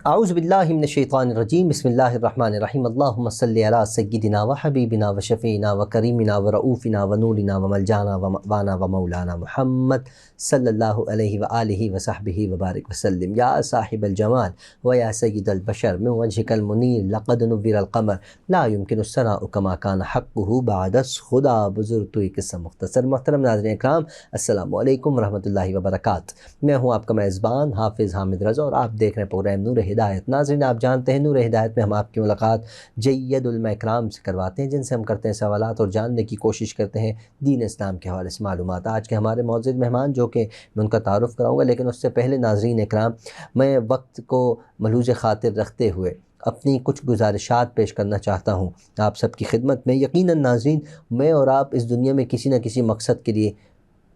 اعوذ باللہ من الشیطان الرجیم بسم اللہ الرحمن الرحیم اللہم صلی علی سیدنا و حبیبنا و شفیعنا و کریمنا و رؤوفنا و نورنا و ملجانا و مأوانا و مولانا محمد صلی اللہ علیہ وآلہ وصحبہ وبارک وسلم۔ یا صاحب الجمال و یا سید البشر من وجہک المنیر لقد نور القمر لا يمکن الثناء کما کان حقہ بعد خدا بزرگ تو ایک قصہ مختصر۔ محترم ناظرین اکرام، السلام علیکم ورحمۃ اللہ وبرکاتہ۔ میں ہوں آپ کا میزبان حافظ حامد رضا اور آپ دیکھ رہے ہیں پروگرام نور ہدایت۔ ناظرین، آپ جانتے ہیں نور ہدایت میں ہم آپ کی ملاقات جید علماء اکرام سے کرواتے ہیں، جن سے ہم کرتے ہیں سوالات اور جاننے کی کوشش کرتے ہیں دین اسلام کے حوالے سے معلومات۔ آج کے ہمارے معزز مہمان جو کہ میں ان کا تعارف کراؤں گا، لیکن اس سے پہلے ناظرین اکرام، میں وقت کو ملحوظ خاطر رکھتے ہوئے اپنی کچھ گزارشات پیش کرنا چاہتا ہوں آپ سب کی خدمت میں۔ یقیناً ناظرین، میں اور آپ اس دنیا میں کسی نہ کسی مقصد کے لیے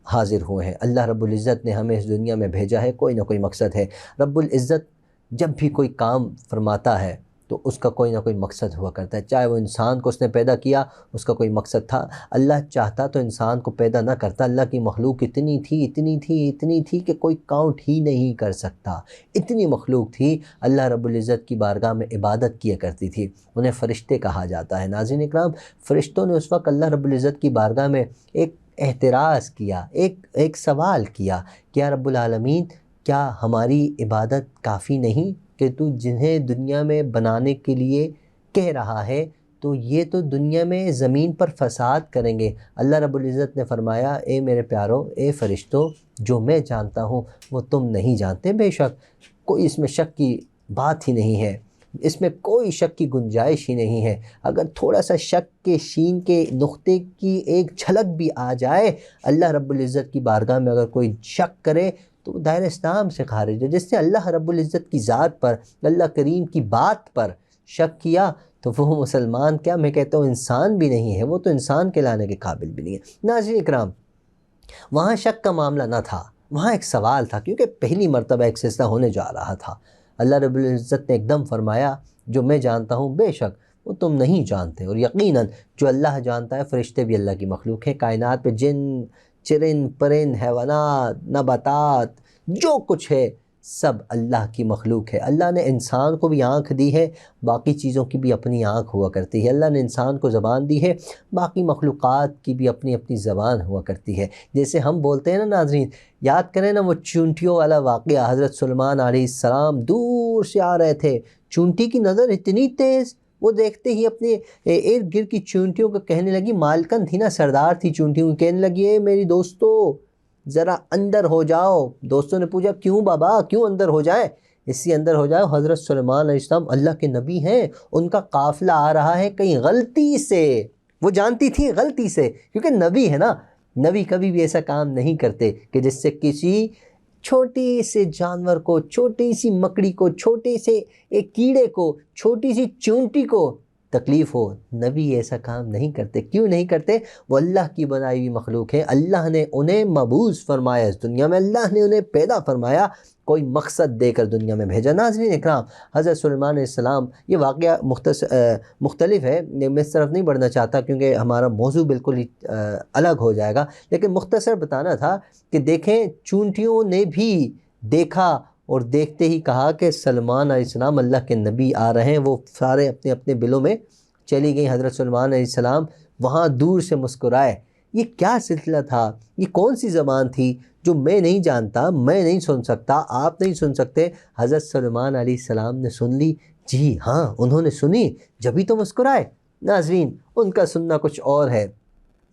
حاضر ہوئے ہیں۔ اللہ رب العزت نے ہمیں اس دنیا میں بھیجا ہے، کوئی نہ کوئی مقصد ہے۔ رب العزت جب بھی کوئی کام فرماتا ہے تو اس کا کوئی نہ کوئی مقصد ہوا کرتا ہے، چاہے وہ انسان کو اس نے پیدا کیا، اس کا کوئی مقصد تھا۔ اللہ چاہتا تو انسان کو پیدا نہ کرتا، اللہ کی مخلوق اتنی تھی کہ کوئی کاؤنٹ ہی نہیں کر سکتا، اتنی مخلوق تھی۔ اللہ رب العزت کی بارگاہ میں عبادت کیا کرتی تھی، انہیں فرشتے کہا جاتا ہے۔ ناظرین اکرام، فرشتوں نے اس وقت اللہ رب العزت کی بارگاہ میں ایک اعتراض کیا، ایک سوال کیا کہ یا رب العالمین، کیا ہماری عبادت کافی نہیں کہ تو جنہیں دنیا میں بنانے کے لیے کہہ رہا ہے تو یہ تو دنیا میں زمین پر فساد کریں گے۔ اللہ رب العزت نے فرمایا، اے میرے پیارو، اے فرشتوں، جو میں جانتا ہوں وہ تم نہیں جانتے۔ بے شک کوئی اس میں شک کی بات ہی نہیں ہے، اس میں کوئی شک کی گنجائش ہی نہیں ہے۔ اگر تھوڑا سا شک کے شین کے نقطے کی ایک جھلک بھی آ جائے، اللہ رب العزت کی بارگاہ میں اگر کوئی شک کرے تو وہ دائرہ اسلام سے خارج ہے۔ جس سے اللہ رب العزت کی ذات پر، اللہ کریم کی بات پر شک کیا تو وہ مسلمان، کیا میں کہتا ہوں انسان بھی نہیں ہے، وہ تو انسان کہلانے کے قابل بھی نہیں ہے۔ ناظرین اکرام، وہاں شک کا معاملہ نہ تھا، وہاں ایک سوال تھا، کیونکہ پہلی مرتبہ ایک سلسلہ ہونے جا رہا تھا۔ اللہ رب العزت نے ایک دم فرمایا، جو میں جانتا ہوں بے شک وہ تم نہیں جانتے۔ اور یقیناً جو اللہ جانتا ہے، فرشتے بھی اللہ کی مخلوق ہیں، کائنات پہ جن، چرند پرند، حیوانات، نباتات، جو کچھ ہے سب اللہ کی مخلوق ہے۔ اللہ نے انسان کو بھی آنکھ دی ہے، باقی چیزوں کی بھی اپنی آنکھ ہوا کرتی ہے۔ اللہ نے انسان کو زبان دی ہے، باقی مخلوقات کی بھی اپنی اپنی زبان ہوا کرتی ہے۔ جیسے ہم بولتے ہیں نا ناظرین، یاد کریں نا وہ چونٹیوں والا واقعہ، حضرت سلیمان علیہ السلام دور سے آ رہے تھے، چونٹی کی نظر اتنی تیز، وہ دیکھتے ہی اپنے ارد گرد کی چونٹیوں کو کہنے لگی، مالکن تھی نا، سردار تھی چونٹیوں کی، کہنے لگی، اے میری دوستو ذرا اندر ہو جاؤ۔ دوستوں نے پوچھا، کیوں بابا، کیوں اندر ہو جائیں؟ اسی اندر ہو جاؤ، حضرت سلیمان علیہ السلام اللہ کے نبی ہیں، ان کا قافلہ آ رہا ہے کہیں غلطی سے۔ وہ جانتی تھی غلطی سے، کیونکہ نبی ہے نا، نبی کبھی بھی ایسا کام نہیں کرتے کہ جس سے کسی چھوٹے سے جانور کو، چھوٹی سی مکڑی کو، چھوٹے سے ایک کیڑے کو، چھوٹی سی چونٹی کو تکلیف ہو۔ نبی ایسا کام نہیں کرتے۔ کیوں نہیں کرتے؟ وہ اللہ کی بنائی ہوئی مخلوق ہے، اللہ نے انہیں مبعوث فرمایا اس دنیا میں، اللہ نے انہیں پیدا فرمایا، کوئی مقصد دے کر دنیا میں بھیجا۔ ناظرین اکرام، حضرت سلیمان علیہ السلام، یہ واقعہ مختلف ہے، میں اس طرف نہیں بڑھنا چاہتا کیونکہ ہمارا موضوع بالکل ہی الگ ہو جائے گا، لیکن مختصر بتانا تھا کہ دیکھیں، چونٹیوں نے بھی دیکھا اور دیکھتے ہی کہا کہ سلیمان علیہ السلام اللہ کے نبی آ رہے ہیں۔ وہ سارے اپنے اپنے بلوں میں چلی گئیں۔ حضرت سلیمان علیہ السلام وہاں دور سے مسکرائے۔ یہ کیا سلسلہ تھا؟ یہ کون سی زبان تھی جو میں نہیں جانتا، میں نہیں سن سکتا، آپ نہیں سن سکتے؟ حضرت سلیمان علیہ السلام نے سن لی، جی ہاں انہوں نے سنی، جبھی تو مسکرائے۔ ناظرین، ان کا سننا کچھ اور ہے،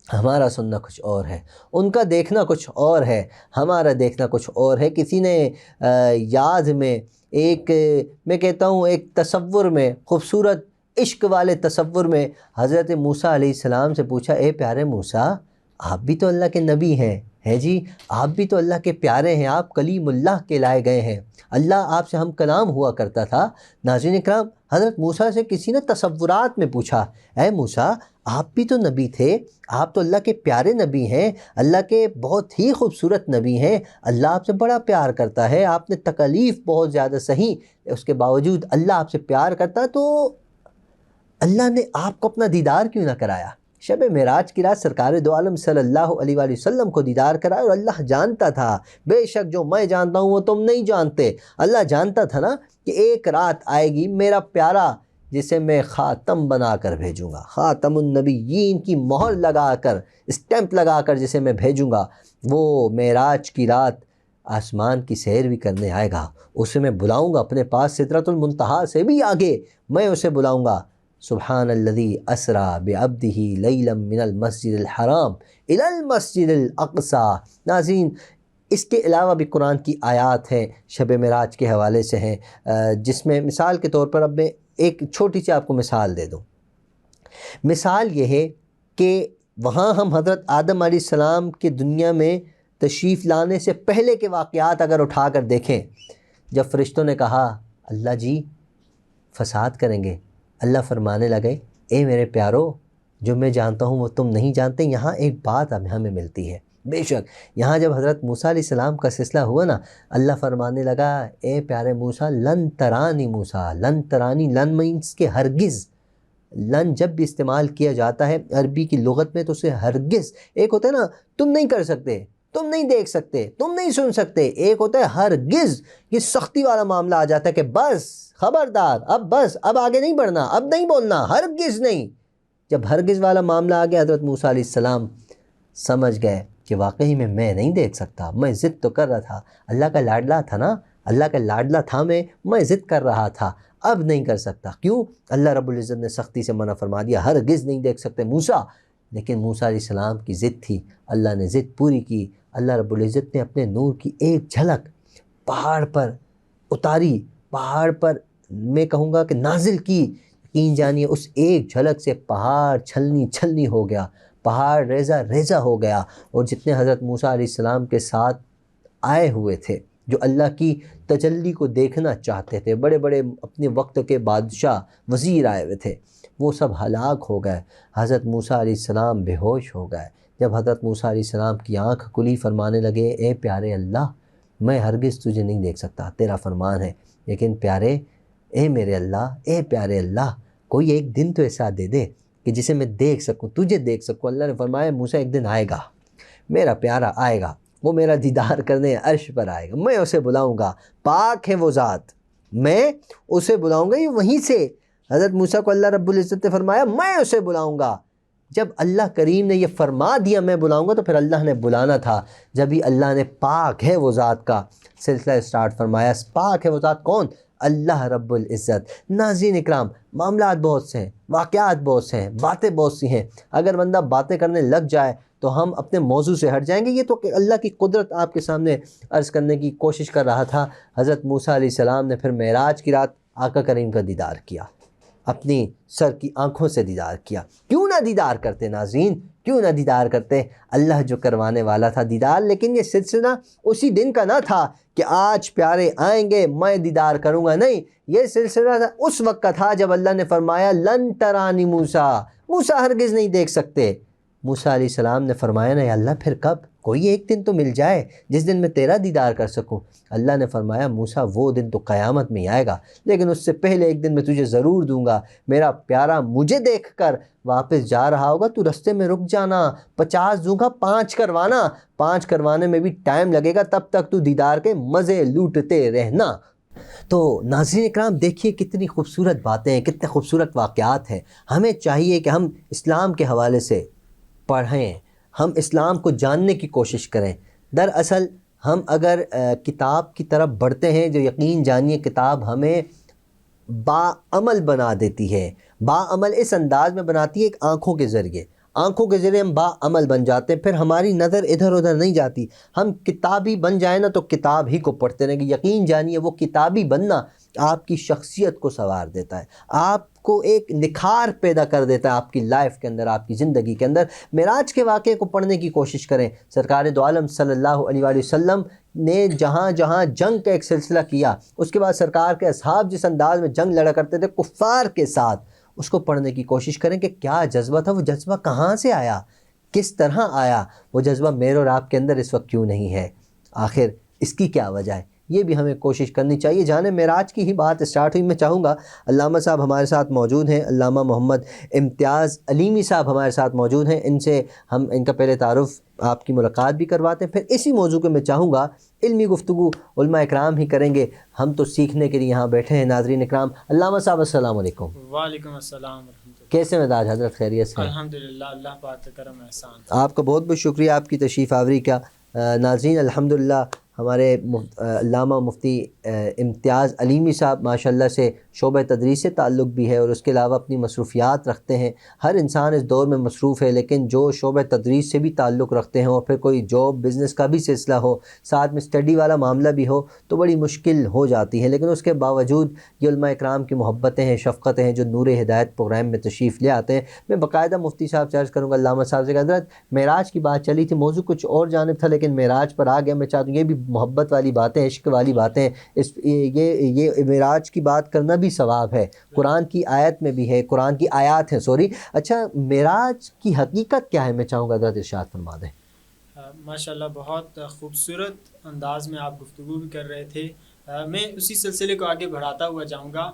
ہمارا سننا کچھ اور ہے، ان کا دیکھنا کچھ اور ہے، ہمارا دیکھنا کچھ اور ہے۔ کسی نے یاد میں ایک، میں کہتا ہوں ایک تصور میں، خوبصورت عشق والے تصور میں حضرت موسیٰ علیہ السلام سے پوچھا، اے پیارے موسیٰ، آپ بھی تو اللہ کے نبی ہیں جی، آپ بھی تو اللہ کے پیارے ہیں، آپ کلیم اللہ کے لائے گئے ہیں، اللہ آپ سے ہم کلام ہوا کرتا تھا۔ ناظرین اکرام، حضرت موسیٰ سے کسی نے تصورات میں پوچھا، اے موسیٰ، آپ بھی تو نبی تھے، آپ تو اللہ کے پیارے نبی ہیں، اللہ کے بہت ہی خوبصورت نبی ہیں، اللہ آپ سے بڑا پیار کرتا ہے، آپ نے تکالیف بہت زیادہ سہی، اس کے باوجود اللہ آپ سے پیار کرتا، تو اللہ نے آپ کو اپنا دیدار کیوں نہ کرایا؟ شب معراج کی رات سرکار دو عالم صلی اللہ علیہ وآلہ وسلم کو دیدار کرایا، اور اللہ جانتا تھا بے شک جو میں جانتا ہوں وہ تم نہیں جانتے۔ اللہ جانتا تھا نا کہ ایک رات آئے گی میرا پیارا جسے میں خاتم بنا کر بھیجوں گا، خاتم النبیین کی مہر لگا کر، اسٹیمپ لگا کر جسے میں بھیجوں گا، وہ معراج کی رات آسمان کی سیر بھی کرنے آئے گا۔ اسے میں بلاؤں گا اپنے پاس، سدرۃ المنتہا سے بھی آگے میں اسے بلاؤں گا۔ سبحان الذی اسری بعبدہ لیلا من المسجد الحرام الی المسجد الاقصی۔ ناظرین، اس کے علاوہ بھی قرآن کی آیات ہیں شب معراج کے حوالے سے ہیں، جس میں مثال کے طور پر اب میں ایک چھوٹی سی آپ کو مثال دے دوں۔ مثال یہ ہے کہ وہاں ہم حضرت آدم علیہ السلام کے دنیا میں تشریف لانے سے پہلے کے واقعات اگر اٹھا کر دیکھیں، جب فرشتوں نے کہا اللہ جی فساد کریں گے، اللہ فرمانے لگے اے میرے پیارو جو میں جانتا ہوں وہ تم نہیں جانتے۔ یہاں ایک بات ہمیں ملتی ہے، بے شک یہاں جب حضرت موسیٰ علیہ السلام کا سلسلہ ہوا نا، اللہ فرمانے لگا اے پیارے موسیٰ لن ترانی، موسیٰ لن ترانی، لن مینس کہ ہرگز۔ لن جب بھی استعمال کیا جاتا ہے عربی کی لغت میں تو اسے ہرگز، ایک ہوتا ہے نا تم نہیں کر سکتے، تم نہیں دیکھ سکتے، تم نہیں سن سکتے، ایک ہوتا ہے ہرگز، یہ سختی والا معاملہ آ جاتا ہے کہ بس خبردار، اب بس، اب آگے نہیں بڑھنا، اب نہیں بولنا، ہرگز نہیں۔ جب ہرگز والا معاملہ آ گیا حضرت موسیٰ علیہ السلام سمجھ گئے کہ واقعی میں نہیں دیکھ سکتا، میں ضد تو کر رہا تھا، اللہ کا لاڈلا تھا نا، اللہ کا لاڈلا تھا، میں ضد کر رہا تھا، اب نہیں کر سکتا۔ کیوں؟ اللہ رب العزت نے سختی سے منع فرما دیا، ہرگز نہیں دیکھ سکتے موسیٰ۔ لیکن موسیٰ علیہ السلام کی ضد تھی، اللہ نے ضد پوری کی، اللہ رب العزت نے اپنے نور کی ایک جھلک پہاڑ پر اتاری، پہاڑ پر میں کہوں گا کہ نازل کی۔ یقین جانیے اس ایک جھلک سے پہاڑ چھلنی ہو گیا، پہاڑ ریزہ ریزہ ہو گیا، اور جتنے حضرت موسیٰ علیہ السلام کے ساتھ آئے ہوئے تھے، جو اللہ کی تجلی کو دیکھنا چاہتے تھے، بڑے بڑے اپنے وقت کے بادشاہ وزیر آئے ہوئے تھے، وہ سب ہلاک ہو گئے۔ حضرت موسیٰ علیہ السلام بے ہوش ہو گئے۔ جب حضرت موسیٰ علیہ السلام کی آنکھ کھلی، فرمانے لگے اے پیارے اللہ میں ہرگز تجھے نہیں دیکھ سکتا، تیرا فرمان ہے، لیکن پیارے اے میرے اللہ، اے پیارے اللہ کوئی ایک دن تو ایسا دے دے کہ جسے میں دیکھ سکوں، تجھے دیکھ سکوں۔ اللہ نے فرمایا موسیٰ ایک دن آئے گا، میرا پیارا آئے گا، وہ میرا دیدار کرنے عرش پر آئے گا، میں اسے بلاؤں گا، پاک ہے وہ ذات، میں اسے بلاؤں گا۔ یہ وہیں سے حضرت موسیٰ کو اللہ رب العزت نے فرمایا میں اسے بلاؤں گا۔ جب اللہ کریم نے یہ فرما دیا میں بلاؤں گا، تو پھر اللہ نے بلانا تھا۔ جب ہی اللہ نے پاک ہے وہ ذات کا سلسلہ اسٹارٹ فرمایا۔ پاک ہے وہ ذات کون؟ اللہ رب العزت۔ ناظرین اکرام، معاملات بہت سے ہیں، واقعات بہت سے ہیں، باتیں بہت سی ہیں، اگر بندہ باتیں کرنے لگ جائے تو ہم اپنے موضوع سے ہٹ جائیں گے۔ یہ تو کہ اللہ کی قدرت آپ کے سامنے عرض کرنے کی کوشش کر رہا تھا۔ حضرت موسیٰ علیہ السلام نے پھر معراج کی رات آقا کریم کا دیدار کیا، اپنی سر کی آنکھوں سے دیدار کیا۔ کیوں نہ دیدار کرتے ناظرین، کیوں نہ دیدار کرتے؟ اللہ جو کروانے والا تھا دیدار، لیکن یہ سلسلہ اسی دن کا نہ تھا کہ آج پیارے آئیں گے میں دیدار کروں گا، نہیں، یہ سلسلہ اس وقت کا تھا جب اللہ نے فرمایا لن ترانی موسیٰ، موسیٰ ہرگز نہیں دیکھ سکتے۔ موسیٰ علیہ السلام نے فرمایا نہیں اللہ پھر کب؟ کوئی ایک دن تو مل جائے جس دن میں تیرا دیدار کر سکوں۔ اللہ نے فرمایا موسیٰ وہ دن تو قیامت میں ہی آئے گا، لیکن اس سے پہلے ایک دن میں تجھے ضرور دوں گا۔ میرا پیارا مجھے دیکھ کر واپس جا رہا ہوگا تو رستے میں رک جانا، 50 دوں گا، 5 کروانا، 5 کروانے میں بھی ٹائم لگے گا، تب تک تو دیدار کے مزے لوٹتے رہنا۔ تو ناظرین اکرام دیکھیے کتنی خوبصورت باتیں ہیں، کتنے خوبصورت واقعات ہیں۔ ہمیں چاہیے کہ ہم اسلام کے حوالے سے پڑھیں، ہم اسلام کو جاننے کی کوشش کریں۔ دراصل ہم اگر کتاب کی طرف بڑھتے ہیں، جو یقین جانیے کتاب ہمیں باعمل بنا دیتی ہے۔ باعمل اس انداز میں بناتی ہے، ایک آنکھوں کے ذریعے ہم باعمل بن جاتے ہیں، پھر ہماری نظر ادھر ادھر نہیں جاتی۔ ہم کتابی بن جائیں نا تو کتاب ہی کو پڑھتے رہیں گے۔ یقین جانیے وہ کتابی بننا آپ کی شخصیت کو سنوار دیتا ہے، آپ کو ایک نکھار پیدا کر دیتا ہے آپ کی لائف کے اندر، آپ کی زندگی کے اندر۔ معراج کے واقعے کو پڑھنے کی کوشش کریں۔ سرکار دو عالم صلی اللہ علیہ وآلہ وسلم نے جہاں جہاں جنگ کا ایک سلسلہ کیا، اس کے بعد سرکار کے اصحاب جس انداز میں جنگ لڑا کرتے تھے کفار کے ساتھ، اس کو پڑھنے کی کوشش کریں کہ کیا جذبہ تھا، وہ جذبہ کہاں سے آیا، کس طرح آیا، وہ جذبہ میرے اور آپ کے اندر اس وقت کیوں نہیں ہے، آخر اس کی کیا وجہ ہے؟ یہ بھی ہمیں کوشش کرنی چاہیے. جانے معراج کی ہی بات اسٹارٹ ہوئی، میں چاہوں گا علامہ صاحب ہمارے ساتھ موجود ہیں، علامہ محمد امتیاز علیمی صاحب ہمارے ساتھ موجود ہیں. ان سے ہم ان کا پہلے تعارف، آپ کی ملاقات بھی کرواتے ہیں، پھر اسی موضوع کو میں چاہوں گا علمی گفتگو علماء اکرام ہی کریں گے، ہم تو سیکھنے کے لیے یہاں بیٹھے ہیں. ناظرین اکرام، علامہ صاحب السلام علیکم. وعلیکم السلام ورحمۃ اللہ. کیسے مزاج حضرت؟ خیریت سے؟ الحمدللہ، اللہ پاک کا کرم احسان. آپ کا بہت بہت شکریہ آپ کی تشریف آوری کا. ناظرین الحمدللہ ہمارے علامہ مفتی امتیاز علیمی صاحب ماشاءاللہ سے شعبہ تدریس سے تعلق بھی ہے، اور اس کے علاوہ اپنی مصروفیات رکھتے ہیں. ہر انسان اس دور میں مصروف ہے، لیکن جو شعبہ تدریس سے بھی تعلق رکھتے ہیں اور پھر کوئی جاب بزنس کا بھی سلسلہ ہو، ساتھ میں اسٹڈی والا معاملہ بھی ہو، تو بڑی مشکل ہو جاتی ہے. لیکن اس کے باوجود یہ علماء اکرام کی محبتیں ہیں، شفقتیں ہیں، جو نور ہدایت پروگرام میں تشریف لے آتے ہیں. میں باقاعدہ مفتی صاحب سے عرض کروں گا، علامہ صاحب سے کہ حضرت معراج کی بات چلی تھی، موضوع کچھ اور جانب تھا لیکن معراج پر آ گیا. میں چاہتا ہوں یہ بھی محبت والی باتیں، عشق والی باتیں، یہ معراج کی بات کرنا بھی ثواب ہے، قرآن کی آیت میں بھی ہے، قرآن کی آیات ہیں سوری. اچھا، معراج کی حقیقت کیا ہے؟ میں چاہوں گا حضرت ارشاد فرما دیں. ماشاءاللہ، بہت خوبصورت انداز میں آپ گفتگو بھی کر رہے تھے. میں اسی سلسلے کو آگے بڑھاتا ہوا جاؤں گا.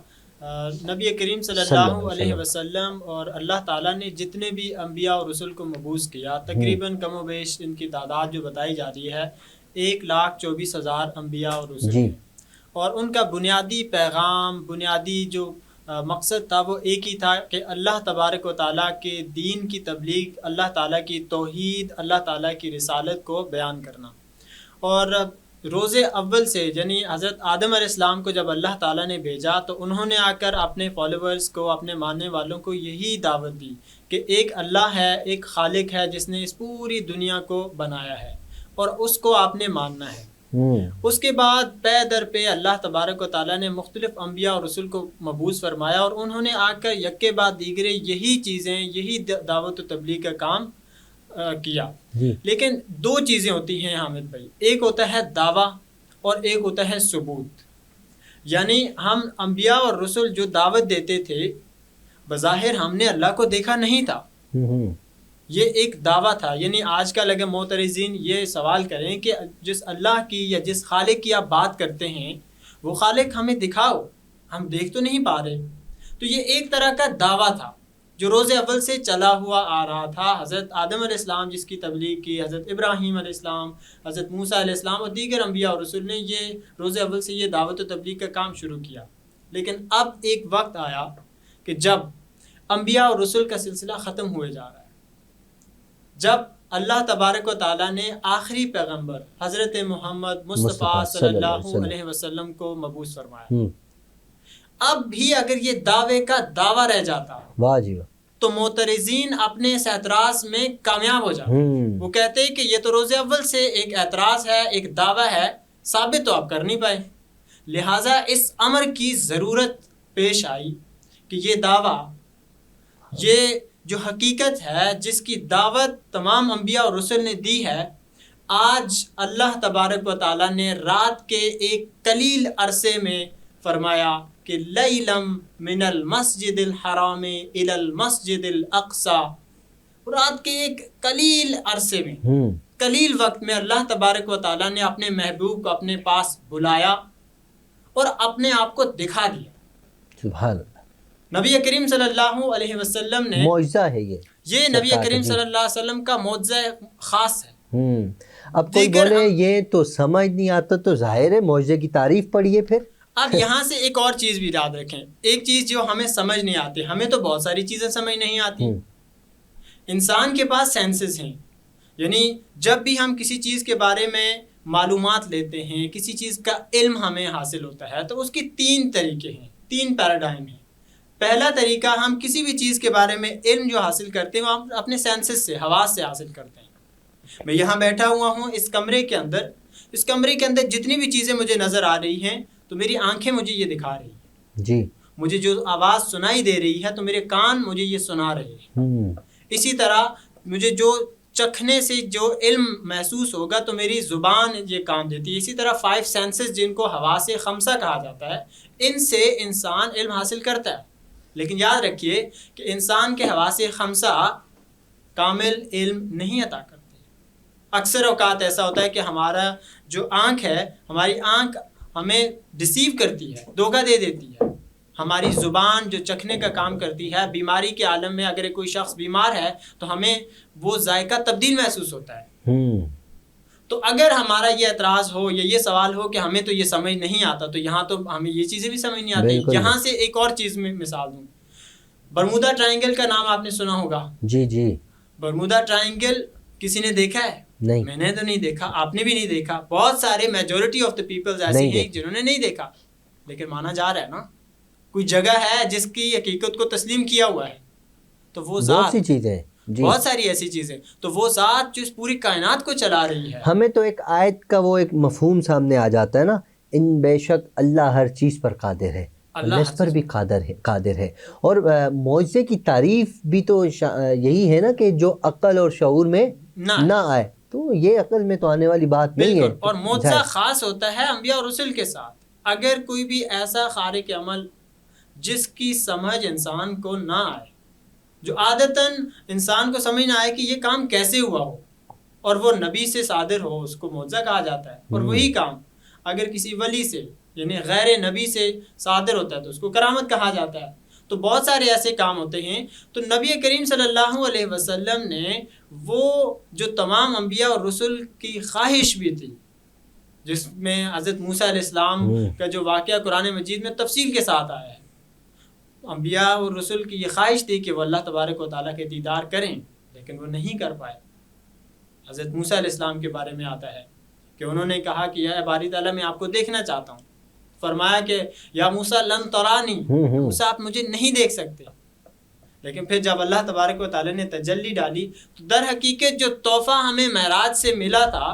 نبی کریم صلی اللہ علیہ وسلم اور اللہ تعالیٰ نے جتنے بھی انبیاء اور رسول کو مبعوث کیا، تقریباً کم و بیش ان کی تعداد جو بتائی جا رہی ہے 1,24,000 انبیاء اور رسول ہیں. اور ان کا بنیادی پیغام، بنیادی جو مقصد تھا وہ ایک ہی تھا کہ اللہ تبارک و تعالیٰ کے دین کی تبلیغ، اللہ تعالیٰ کی توحید، اللہ تعالیٰ کی رسالت کو بیان کرنا. اور روز اول سے، یعنی حضرت آدم علیہ السلام کو جب اللہ تعالیٰ نے بھیجا تو انہوں نے آ کر اپنے فالوورز کو، اپنے ماننے والوں کو یہی دعوت دی کہ ایک اللہ ہے، ایک خالق ہے جس نے اس پوری دنیا کو بنایا ہے اور اس کو آپ نے ماننا ہے. اس کے بعد پے در پہ اللہ تبارک و تعالیٰ نے مختلف انبیاء اور رسول کو مبعوث فرمایا، اور انہوں نے آ کر یک کے بعد دیگرے یہی چیزیں، یہی دعوت و تبلیغ کا کام کیا. لیکن دو چیزیں ہوتی ہیں حامد بھائی، ایک ہوتا ہے دعویٰ اور ایک ہوتا ہے ثبوت. یعنی ہم انبیاء اور رسول جو دعوت دیتے تھے، بظاہر ہم نے اللہ کو دیکھا نہیں تھا، یہ ایک دعویٰ تھا. یعنی آج کل اگر معترضین یہ سوال کریں کہ جس اللہ کی یا جس خالق کی آپ بات کرتے ہیں وہ خالق ہمیں دکھاؤ، ہم دیکھ تو نہیں پا رہے، تو یہ ایک طرح کا دعویٰ تھا جو روز اول سے چلا ہوا آ رہا تھا. حضرت آدم علیہ السلام جس کی تبلیغ کی، حضرت ابراہیم علیہ السلام، حضرت موسیٰ علیہ السلام اور دیگر انبیاء اور رسول نے یہ روز اول سے یہ دعوت و تبلیغ کا کام شروع کیا. لیکن اب ایک وقت آیا کہ جب انبیاء اور رسول کا سلسلہ ختم ہوئے جا رہا ہے، جب اللہ تبارک و تعالیٰ نے آخری پیغمبر حضرت محمد مصطفیٰ صلی اللہ علیہ وسلم کو مبعوث فرمایا. اب بھی اگر یہ دعوے کا دعویٰ رہ جاتا تو معترضین اپنے اس اعتراض میں کامیاب ہو جاتے. وہ کہتے ہیں کہ یہ تو روز اول سے ایک اعتراض ہے، ایک دعویٰ ہے، ثابت تو آپ کر نہیں پائے. لہٰذا اس امر کی ضرورت پیش آئی کہ یہ دعویٰ، یہ جو حقیقت ہے جس کی دعوت تمام انبیاء اور رسول نے دی ہے، آج اللہ تبارک و تعالیٰ نے رات کے ایک قلیل عرصے میں فرمایا کہ لیلم من المسجد الحرام الی المسجد الاقصی. رات کے ایک قلیل عرصے میں، قلیل وقت میں اللہ تبارک و تعالیٰ نے اپنے محبوب کو اپنے پاس بلایا اور اپنے آپ کو دکھا دیا. سبحان اللہ. نبی کریم صلی اللہ علیہ وسلم نے، معجزہ ہے یہ نبی کریم صلی اللہ علیہ وسلم کا معجزہ خاص ہے. اب کوئی بولے یہ تو سمجھ نہیں آتا، تو ظاہر ہے معجزے کی تعریف پڑھیے. پھر اب یہاں سے ایک اور چیز بھی یاد رکھیں، ایک چیز جو ہمیں سمجھ نہیں آتی، ہمیں تو بہت ساری چیزیں سمجھ نہیں آتی. انسان کے پاس سینسز ہیں، یعنی جب بھی ہم کسی چیز کے بارے میں معلومات لیتے ہیں، کسی چیز کا علم ہمیں حاصل ہوتا ہے، تو اس کی 3 طریقے ہیں، 3 پیراڈائم ہیں. پہلا طریقہ، ہم کسی بھی چیز کے بارے میں علم جو حاصل کرتے ہیں وہ ہم اپنے سینسز سے، حواس سے حاصل کرتے ہیں. میں یہاں بیٹھا ہوا ہوں اس کمرے کے اندر جتنی بھی چیزیں مجھے نظر آ رہی ہیں تو میری آنکھیں مجھے یہ دکھا رہی ہیں جی. مجھے جو آواز سنائی دے رہی ہے تو میرے کان مجھے یہ سنا رہے ہیں. اسی طرح مجھے جو چکھنے سے جو علم محسوس ہوگا تو میری زبان یہ کام دیتی ہے. اسی طرح 5 سینسز جن کو حواس خمسہ کہا جاتا ہے، ان سے انسان علم حاصل کرتا ہے. لیکن یاد رکھیے کہ انسان کے حواس خمسہ کامل علم نہیں عطا کرتے. اکثر اوقات ایسا ہوتا ہے کہ ہمارا جو آنکھ ہے، ہماری آنکھ ہمیں ڈسیو کرتی ہے، دھوکہ دے دیتی ہے. ہماری زبان جو چکھنے کا کام کرتی ہے، بیماری کے عالم میں اگر کوئی شخص بیمار ہے تو ہمیں وہ ذائقہ تبدیل محسوس ہوتا ہے. تو اگر ہمارا یہ اعتراض ہو یا یہ سوال ہو کہ ہمیں تو یہ سمجھ نہیں آتا، تو یہاں تو ہمیں یہ چیزیں بھی سمجھ نہیں آتی. یہاں سے ایک اور چیز میں مثال دوں، برمودا ٹرائنگل کا نام آپ نے سنا ہوگا. جی جی. برمودا ٹرائنگل کسی نے دیکھا ہے؟ نہیں. میں نے تو نہیں دیکھا، آپ نے بھی نہیں دیکھا، بہت سارے میجورٹی آف دا پیپلز ایسے ہیں جنہوں نے نہیں دیکھا، لیکن مانا جا رہا ہے نا کوئی جگہ ہے جس کی حقیقت کو تسلیم کیا ہوا ہے. تو وہ ذات، بہت سی چیزیں، بہت ساری ایسی چیزیں، تو وہ ذات جو اس پوری کائنات کو چلا رہی ہے. ہمیں تو ایک آیت کا وہ ایک مفہوم سامنے آ جاتا ہے نا، ان بے شک اللہ ہر چیز پر قادر ہے، اللہ اس پر بھی قادر ہے. اور معجزے کی تعریف بھی تو یہی ہے نا کہ جو عقل اور شعور میں نہ آئے، تو یہ عقل میں تو آنے والی بات نہیں ہے. اور معجزہ خاص ہوتا ہے انبیاء اور رسل کے ساتھ. اگر کوئی بھی ایسا خارق عمل جس کی سمجھ انسان کو نہ آئے، جو عادتاً انسان کو سمجھ نہ آئے کہ یہ کام کیسے ہوا ہو، اور وہ نبی سے صادر ہو، اس کو معجزہ کہا جاتا ہے. اور وہی کام اگر کسی ولی سے یعنی غیر نبی سے صادر ہوتا ہے تو اس کو کرامت کہا جاتا ہے. تو بہت سارے ایسے کام ہوتے ہیں. تو نبی کریم صلی اللہ علیہ وسلم نے وہ جو تمام انبیاء اور رسل کی خواہش بھی تھی، جس میں حضرت موسیٰ علیہ السلام کا جو واقعہ قرآن مجید میں تفصیل کے ساتھ آیا ہے. انبیاء اور رسل کی یہ خواہش تھی کہ وہ اللہ تبارک و تعالیٰ کے دیدار کریں، لیکن وہ نہیں کر پائے. حضرت موسیٰ علیہ السلام کے بارے میں آتا ہے کہ انہوں نے کہا کہ یا باری تعالیٰ میں آپ کو دیکھنا چاہتا ہوں. فرمایا کہ یا موسیٰ لن ترانی، موسیٰ آپ مجھے نہیں دیکھ سکتے. لیکن پھر جب اللہ تبارک و تعالیٰ نے تجلی ڈالی تو در حقیقت جو تحفہ ہمیں معراج سے ملا تھا،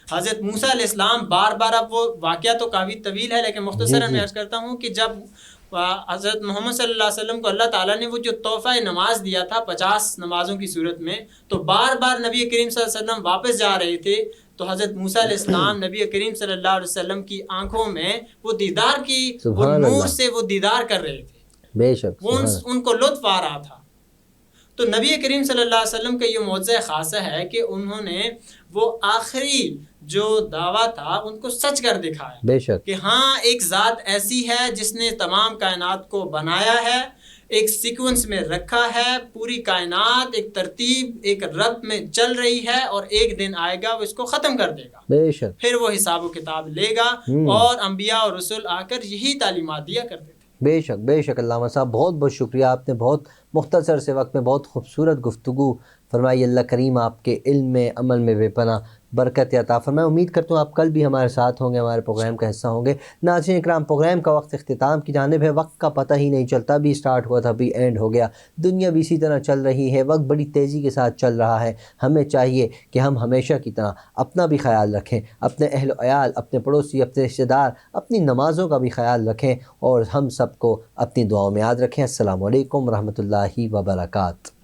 حضرت موسیٰ علیہ السلام بار بار، اب وہ واقعہ تو کافی طویل ہے لیکن مختصراً میں عرض کرتا ہوں کہ جب حضرت محمد صلی اللہ علیہ وسلم کو اللہ تعالیٰ نے وہ جو تحفہ نماز دیا تھا 50 نمازوں کی صورت میں، تو بار بار نبی کریم صلی اللہ علیہ وسلم واپس جا رہے تھے تو حضرت موسیٰ علیہ السلام نبی کریم صلی اللہ علیہ وسلم کی آنکھوں میں وہ دیدار کی، وہ نور سے وہ دیدار کر رہے تھے. بے شک وہ ان کو لطف آ رہا تھا. تو نبی کریم صلی اللہ علیہ وسلم کا یہ معجزہ خاصہ ہے کہ انہوں نے وہ آخری جو دعویٰ تھا ان کو سچ کر دکھایا. بے شک کہ ہاں ایک ذات ایسی ہے جس نے تمام کائنات کو بنایا ہے، ایک سیکوینس میں رکھا ہے، پوری کائنات ایک ترتیب ایک رب میں چل رہی ہے، اور ایک دن آئے گا وہ اس کو ختم کر دے گا. بے شک پھر وہ حساب و کتاب لے گا. اور انبیاء اور رسول آ کر یہی تعلیمات دیا کرتے تھے. بے شک بے شک. علامہ صاحب بہت بہت شکریہ، آپ نے بہت مختصر سے وقت میں بہت خوبصورت گفتگو فرمائی. اللہ کریم آپ کے علم میں عمل میں بے پناہ برکت عطا فرمائے. امید کرتا ہوں آپ کل بھی ہمارے ساتھ ہوں گے، ہمارے پروگرام کا حصہ ہوں گے. ناظرین اکرام، پروگرام کا وقت اختتام کی جانب ہے. وقت کا پتہ ہی نہیں چلتا، بھی سٹارٹ ہوا تھا بھی اینڈ ہو گیا. دنیا بھی اسی طرح چل رہی ہے، وقت بڑی تیزی کے ساتھ چل رہا ہے. ہمیں چاہیے کہ ہم ہمیشہ کی طرح اپنا بھی خیال رکھیں، اپنے اہل و عیال، اپنے پڑوسی، اپنے رشتہ دار، اپنی نمازوں کا بھی خیال رکھیں، اور ہم سب کو اپنی دعاؤں میں یاد رکھیں. السلام علیکم ورحمۃ اللہ وبرکاتہ.